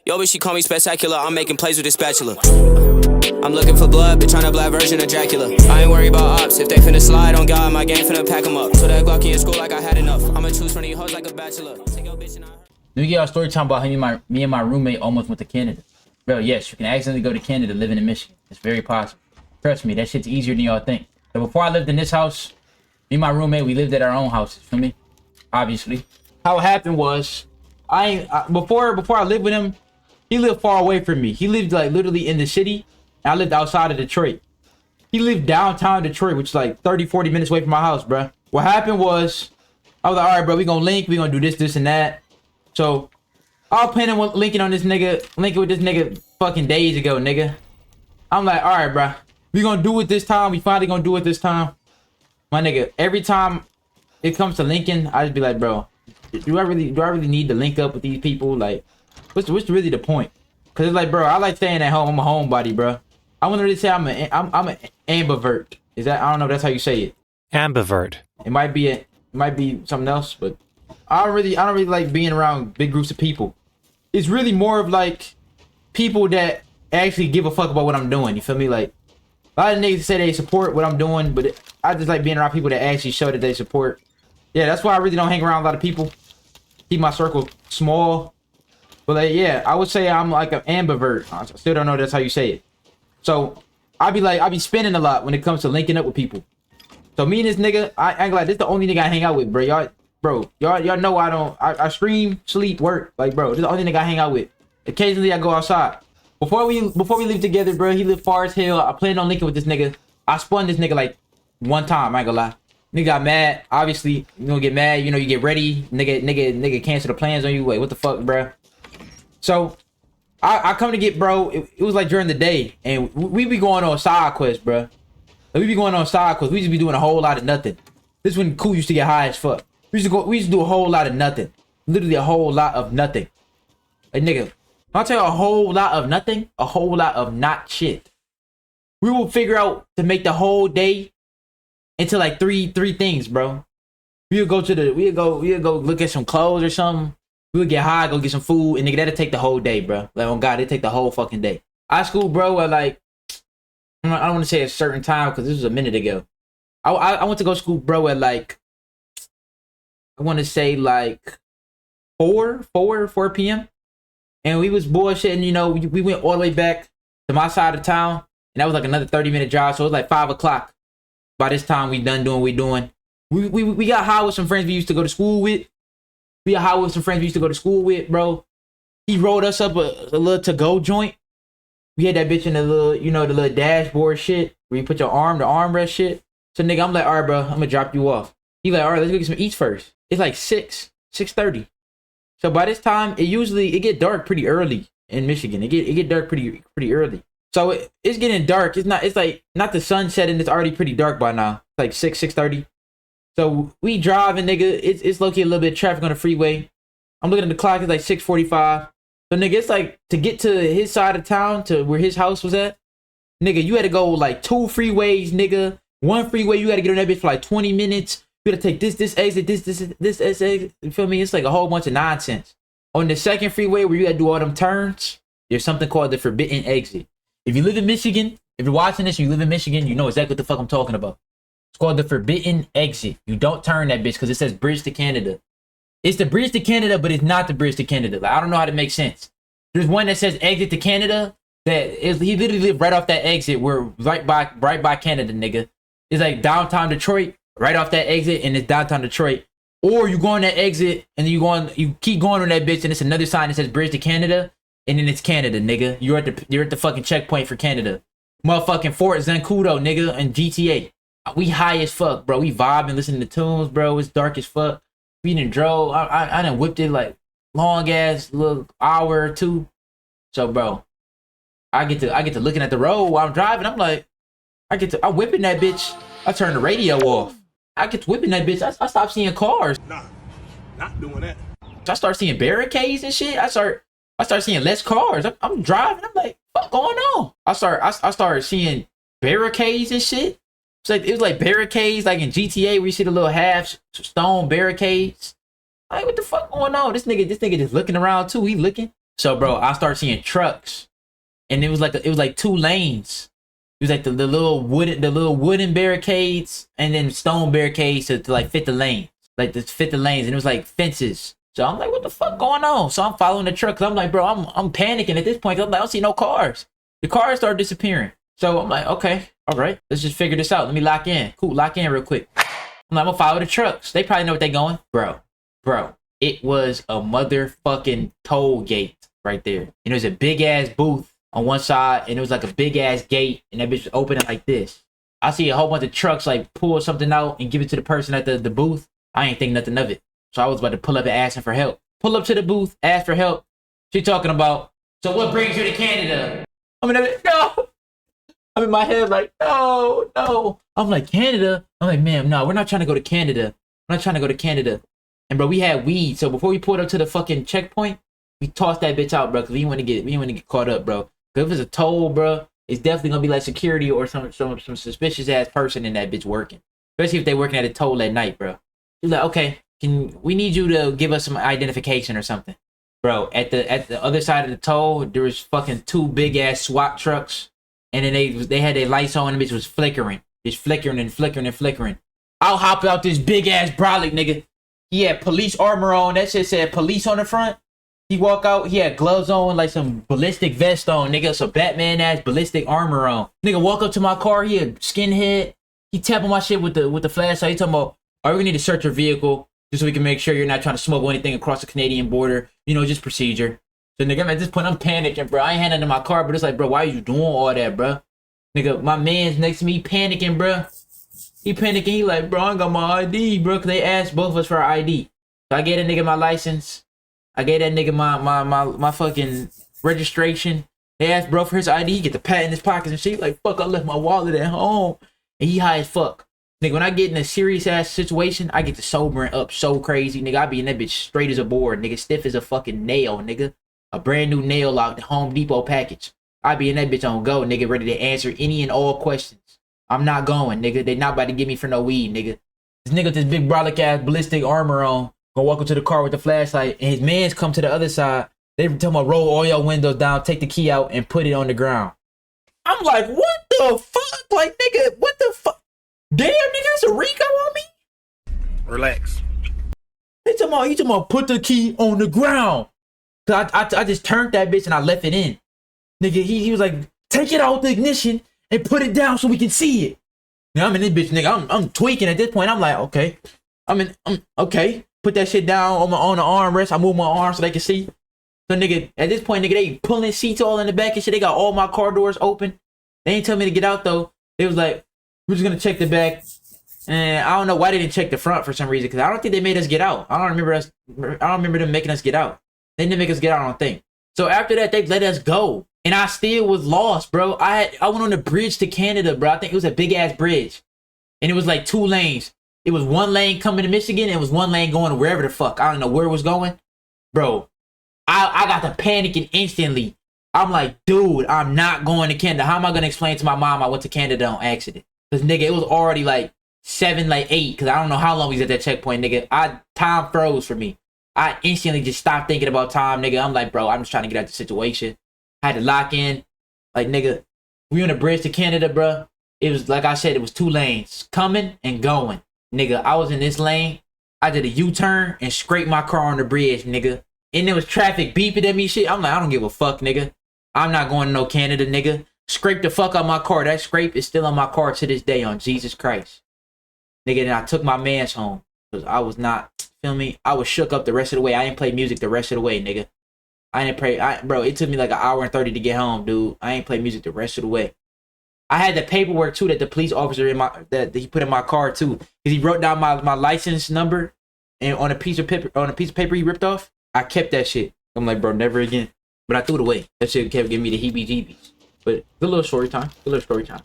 Yo, but she call me spectacular. I'm making plays with this spatula. I'm looking for blood, bitch, I'm a black version of Dracula. I ain't worried about ops. If they finna slide on God, my game finna pack them up. So that Glocky in school like I had enough. I'ma choose from these hoes like a bachelor. Take your bitch and I... Let me get our story time about how me and my roommate almost went to Canada. Bro, yes, you can accidentally go to Canada living in Michigan. It's very possible. Trust me, that shit's easier than y'all think. So before I lived in this house, me and my roommate, we lived at our own houses, feel me? Obviously. How it happened was, before I lived with him, he lived far away from me. He lived like literally in the city, and I lived outside of Detroit. He lived downtown Detroit, which is like 30, 40 minutes away from my house, bro. What happened was, I was like, all right, bro, we gonna link, we gonna do this, and that. So, I was planning on linking with this nigga fucking days ago, nigga. I'm like, all right, bro, we gonna do it this time. We finally gonna do it this time. My nigga, every time it comes to linking, I just be like, bro, do I really need to link up with these people? Like, what's really the point? Cause it's like, bro, I like staying at home. I'm a homebody, bro. I wouldn't really say I'm an ambivert. Is that, I don't know if that's how you say it. Ambivert. It might be something else, but I don't really like being around big groups of people. It's really more of like people that actually give a fuck about what I'm doing. You feel me? Like, a lot of niggas say they support what I'm doing, but I just like being around people that actually show that they support. Yeah, that's why I really don't hang around a lot of people. Keep my circle small. But like, yeah, I would say I'm like an ambivert. I still don't know if that's how you say it. So I be spinning a lot when it comes to linking up with people. So me and this nigga, I ain't like, this the only nigga I hang out with, bro. Y'all know I stream, sleep, work. Like, bro, this the only nigga I hang out with. Occasionally I go outside. Before we live together, bro, he lived far as hell. I planned on linking with this nigga. I spun this nigga like one time, I ain't gonna lie. Nigga got mad. Obviously, you gonna get mad, you know, you get ready. Nigga cancel the plans on you. Wait, what the fuck, bro? So I come to get bro. It was like during the day, and we be going on side quests, bro. Like, we be going on side quests. We just be doing a whole lot of nothing. This is when Koot used to get high as fuck. We used to do a whole lot of nothing. Literally a whole lot of nothing. Like, nigga, I'll tell you a whole lot of nothing, a whole lot of not shit. We will figure out to make the whole day into like three things, bro. We'll go look at some clothes or something. We'll get high, go get some food, and nigga, that'll take the whole day, bro. Like, oh God, it take the whole fucking day. I school, bro, at like, I don't want to say a certain time because this was a minute ago. I went to go to school, bro, at like, I want to say like 4 p.m. And we was bullshitting, you know, we went all the way back to my side of town, and that was like another 30-minute drive, so it was like 5 o'clock. By this time, we done doing what we doing. We got high with some friends we used to go to school with. Bro. He rolled us up a little to-go joint. We had that bitch in the little, you know, the little dashboard shit, where you put your arm, the armrest shit. So, nigga, I'm like, all right, bro, I'm gonna drop you off. He like, all right, let's go get some eats first. It's like 6:30. So by this time, it get dark pretty early in Michigan. It get dark pretty early. So it's getting dark. It's like not the sun setting. It's already pretty dark by now. It's like 6:30. So we driving, nigga. It's low-key a little bit of traffic on the freeway. I'm looking at the clock. It's like 6:45. So nigga, it's like to get to his side of town, to where his house was at. Nigga, you had to go like 2 freeways, nigga. 1 freeway, you had to get on that bitch for like 20 minutes. You gotta take this exit, this exit. You feel me? It's like a whole bunch of nonsense. On the second freeway where you gotta do all them turns, there's something called the forbidden exit. If you live in Michigan, if you're watching this and you live in Michigan, you know exactly what the fuck I'm talking about. It's called the forbidden exit. You don't turn that bitch because it says bridge to Canada. It's the bridge to Canada, but it's not the bridge to Canada. Like, I don't know how to make sense. There's one that says exit to Canada. He literally lived right off that exit. We're right by Canada, nigga. It's like downtown Detroit. Right off that exit, and it's downtown Detroit. Or you go on that exit, and you keep going on that bitch, and it's another sign that says bridge to Canada, and then it's Canada, nigga. You're at the fucking checkpoint for Canada. Motherfucking Fort Zancudo, nigga, and GTA. We high as fuck, bro. We vibing, listening to tunes, bro. It's dark as fuck. We done drove. I done whipped it like long ass little hour or two. So, bro, I get to looking at the road while I'm driving. I'm like, I'm whipping that bitch. I turn the radio off. I get to whipping that bitch. I stop seeing cars. Nah, not doing that. I start seeing barricades and shit. I start seeing less cars. I'm driving. I'm like, what's going on? I started seeing barricades and shit. It was like barricades like in GTA where you see the little half stone barricades. Like, what the fuck going on? This nigga just looking around too. He looking. So, bro, I started seeing trucks, and it was like 2 lanes. It was like the little wooden barricades and then stone barricades to like fit the lane, like to fit the lanes, and it was like fences. So I'm like, what the fuck going on? So I'm following the truck. I'm like, bro, I'm panicking at this point. I'm like, I don't see no cars. The cars start disappearing. So I'm like, okay, all right, let's just figure this out. Let me lock in. Cool, lock in real quick. I'm like, I'm gonna follow the trucks. They probably know what they going. Bro, it was a motherfucking toll gate right there. And it was a big ass booth on one side, and it was like a big ass gate, and that bitch was opening like this. I see a whole bunch of trucks like pull something out and give it to the person at the booth. I ain't think nothing of it. So I was about to pull up and asking for help. Pull up to the booth, ask for help. She talking about, so what brings you to Canada? I'm in my head like, no. I'm like, Canada? I'm like, man, no, we're not trying to go to Canada. We're not trying to go to Canada. And bro, we had weed. So before we pulled up to the fucking checkpoint, we tossed that bitch out, bro, because we didn't want to get caught up, bro. Because if it's a toll, bro, it's definitely gonna be like security or some suspicious ass person in that bitch working. Especially if they working at a toll at night, bro. He's like, okay, we need you to give us some identification or something. Bro, at the other side of the toll, there was fucking 2 big ass SWAT trucks, and then they had their lights on, and the bitch was flickering. Just flickering and flickering and flickering. I'll hop out this big ass brolic, nigga. He had police armor on. That shit said police on the front. He walk out, he had gloves on, like some ballistic vest on, nigga. Some Batman ass ballistic armor on. Nigga walk up to my car, he a skinhead. He tapping my shit with the flashlight. He talking about, all right, we need to search your vehicle just so we can make sure you're not trying to smuggle anything across the Canadian border. You know, just procedure. So nigga, at this point, I'm panicking, bro. I ain't handing my car, but it's like, bro, why are you doing all that, bro? Nigga, my man's next to me panicking, bro. He panicking. He like, bro, I ain't got my ID, bro. Cause they asked both of us for our ID. So I gave that nigga my license. I gave that nigga my fucking registration. They asked bro for his ID. He get the pat in his pockets and shit. He like, fuck, I left my wallet at home. And he high as fuck. Nigga, when I get in a serious ass situation, I get to sobering up so crazy. Nigga, I be in that bitch straight as a board. Nigga, stiff as a fucking nail, nigga. A brand new nail lock, the Home Depot package. I be in that bitch on go, nigga, ready to answer any and all questions. I'm not going, nigga. They not about to get me for no weed, nigga. This nigga with this big brolic ass ballistic armor on, gonna walk up to the car with the flashlight, and his mans come to the other side. They tell me, roll all your windows down, take the key out, and put it on the ground. I'm like, what the fuck? Like, nigga, what the fuck? Damn, nigga, it's a Rico on me? Relax. He talking about put the key on the ground. Cause I just turned that bitch and I left it in. Nigga, he was like, take it out the ignition and put it down so we can see it. Now I'm in this bitch, nigga. I'm tweaking at this point. I'm like, okay. I'm okay. Put that shit down on the armrest. I move my arm so they can see. So nigga, at this point, nigga, they pulling seats all in the back and shit. They got all my car doors open. They ain't tell me to get out though. They was like, we're just gonna check the back. And I don't know why they didn't check the front for some reason. Cause I don't think they made us get out. I don't remember them making us get out. They didn't make us get out, I don't think. So after that, they let us go. And I still was lost, bro. I went on the bridge to Canada, bro. I think it was a big ass bridge. And it was like 2 lanes. It was 1 lane coming to Michigan and it was 1 lane going wherever the fuck. I don't know where it was going. Bro, I got to panicking instantly. I'm like, dude, I'm not going to Canada. How am I going to explain to my mom I went to Canada on accident? Because, nigga, it was already like 7, like 8. Because I don't know how long we was at that checkpoint, nigga. Time froze for me. I instantly just stopped thinking about time, nigga. I'm like, bro, I'm just trying to get out the situation. I had to lock in. Like, nigga, we on the bridge to Canada, bro. It was, like I said, it was 2 lanes. Coming and going. Nigga, I was in this lane. I did a U-turn and scraped my car on the bridge, nigga. And there was traffic beeping at me, shit. I'm like, I don't give a fuck, nigga. I'm not going to no Canada, nigga. Scrape the fuck out my car. That scrape is still on my car to this day, on Jesus Christ. Nigga, then I took my mans home. Because I was not, feel me? I was shook up the rest of the way. I didn't play music the rest of the way, nigga. I didn't play, bro, it took me like 1 hour and 30 to get home, dude. I ain't play music the rest of the way. I had the paperwork, too, that the police officer that he put in my car, too. Because he wrote down my license number and on a piece of paper he ripped off. I kept that shit. I'm like, bro, never again. But I threw it away. That shit kept giving me the heebie-jeebies. But good little story time. Good little story time.